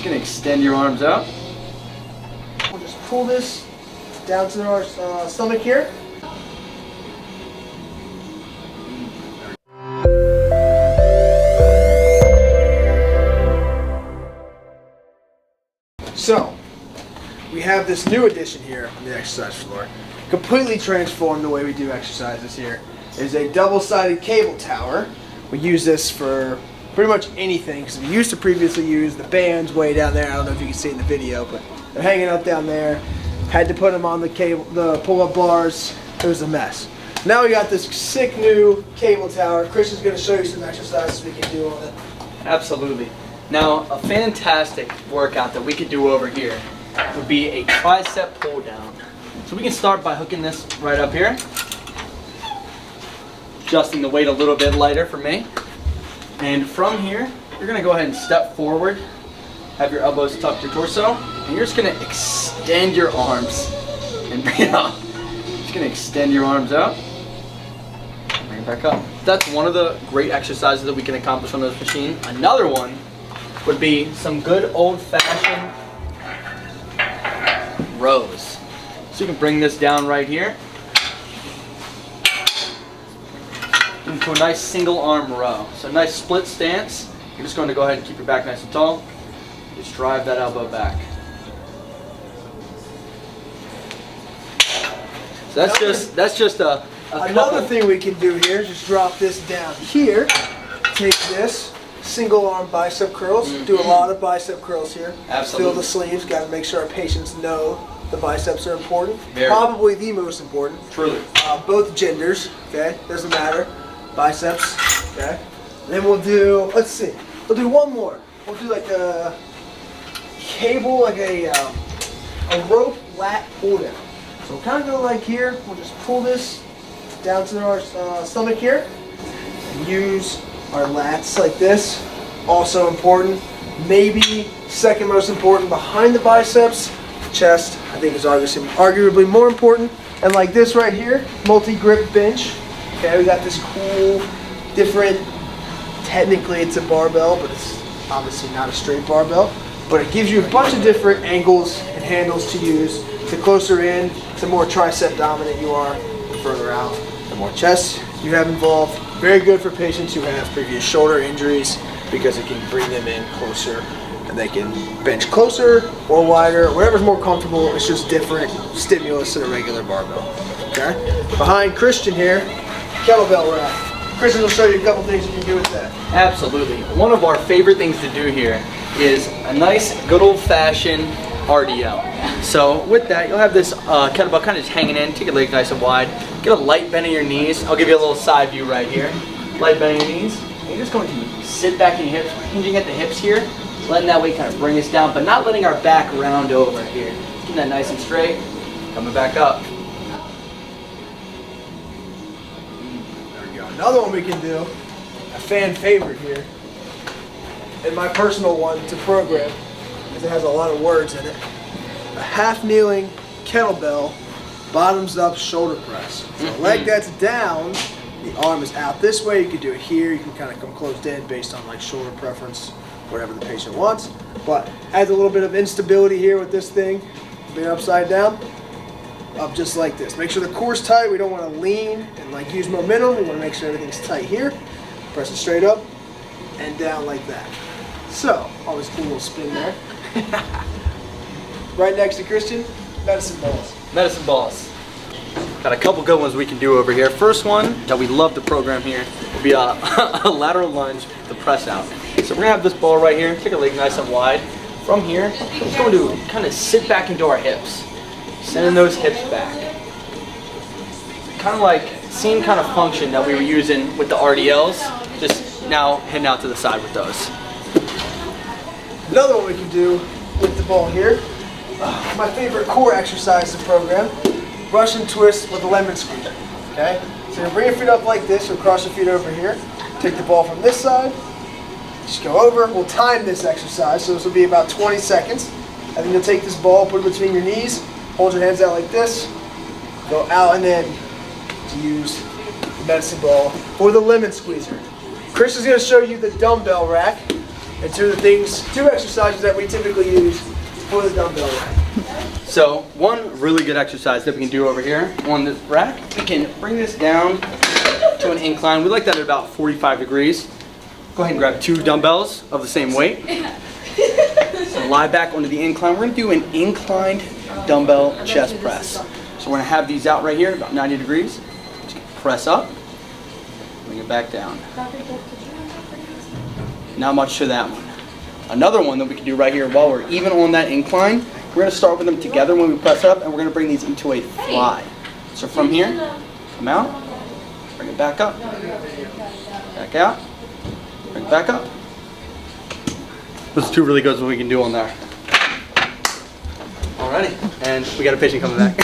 Just gonna extend your arms out. We'll just pull this down to our stomach here. So, we have this new addition here on the exercise floor. Completely transformed the way we do exercises here. It's a double-sided cable tower. We use this for pretty much anything because we used to previously use the bands way down there. I don't know if you can see it in the video, but they're hanging up down there. Had to put them on the cable, the pull-up bars. It was a mess. Now we got this sick new cable tower. Chris is going to show you some exercises we can do on it. Absolutely. Now, a fantastic workout that we could do over here would be a tricep pull down. So we can start by hooking this right up here. Adjusting the weight a little bit lighter for me. And from here, you're gonna go ahead and step forward. Have your elbows tucked your torso. And you're just gonna extend your arms. And bring it up. Just gonna extend your arms out. Bring it back up. That's one of the great exercises that we can accomplish on this machine. Another one would be some good old-fashioned rows. So you can bring this down right here into a nice single arm row. So a nice split stance. You're just going to go ahead and keep your back nice and tall. Just drive that elbow back. So that's just a another thing we can do here is just drop this down here. Take this. Single arm bicep curls. Do a lot of bicep curls here. Absolutely. Fill the sleeves. Got to make sure our patients know the biceps are important. Very. Probably the most important. Truly. Both genders. Okay, doesn't matter. Biceps. Okay. And then we'll do. Let's see. We'll do one more. We'll do like a cable, like a rope lat pull down. So we'll kind of go like here. We'll just pull this down to our stomach here. And use our lats like this, also important. Maybe second most important behind the biceps. Chest, I think, is arguably more important. And like this right here, multi-grip bench. Okay, we got this cool, different, technically it's a barbell, but it's obviously not a straight barbell. But it gives you a bunch of different angles and handles to use. The closer in, the more tricep dominant you are, the further out, the more chest you have involved. Very good for patients who have previous shoulder injuries because it can bring them in closer and they can bench closer or wider, whatever's more comfortable. It's just different stimulus than a regular barbell. Okay? Behind Christian here, kettlebell rack. Christian will show you a couple things you can do with that. Absolutely. One of our favorite things to do here is a nice, good old-fashioned RDL. So with that, you'll have this kettlebell kind of just hanging in. Take your legs nice and wide. Get a light bend in your knees. I'll give you a little side view right here. Light bend in your knees. And you're just going to sit back in your hips, hinging at the hips here, letting that weight kind of bring us down, but not letting our back round over here. Keeping that nice and straight. Coming back up. There we go. Another one we can do, a fan favorite here, and my personal one to program, because it has a lot of words in it. A half kneeling kettlebell, bottoms up shoulder press. So leg that's down, the arm is out this way. You can do it here. You can kind of come closed in based on like shoulder preference, whatever the patient wants. But adds a little bit of instability here with this thing, being upside down, up just like this. Make sure the core's tight. We don't want to lean and like use momentum. We want to make sure everything's tight here. Press it straight up and down like that. So, always cool little spin there. Right next to Christian, medicine balls. Medicine balls. Got a couple good ones we can do over here. First one that we love to program here will be a lateral lunge with the press out. So we're gonna have this ball right here. Take our leg nice and wide. From here, we're just going to kind of sit back into our hips, sending those hips back. Kind of like same kind of function that we were using with the RDLs, just now heading out to the side with those. Another one we can do with the ball here. My favorite core exercise to program, Russian twist with a lemon squeeze. Okay? So you bring your feet up like this, you'll cross your feet over here. Take the ball from this side, just go over. We'll time this exercise, so this will be about 20 seconds. And then you'll take this ball, put it between your knees, hold your hands out like this, go out and in to use the medicine ball or the lemon squeezer. Chris is going to show you the dumbbell rack. And two exercises that we typically use for the dumbbell rack. So one really good exercise that we can do over here on the rack, we can bring this down to an incline. We like that at about 45 degrees. Go ahead and grab 2 dumbbells of the same weight. So lie back onto the incline. We're going to do an inclined dumbbell chest press. So we're going to have these out right here, about 90 degrees. Just press up, bring it back down. Not much to that one. Another one that we can do right here while we're even on that incline, we're going to start with them together when we press up, and we're going to bring these into a fly. So from here, come out, bring it back up, back out, bring it back up. Those are 2 really good ones we can do on there. Alrighty, and we got a patient coming back.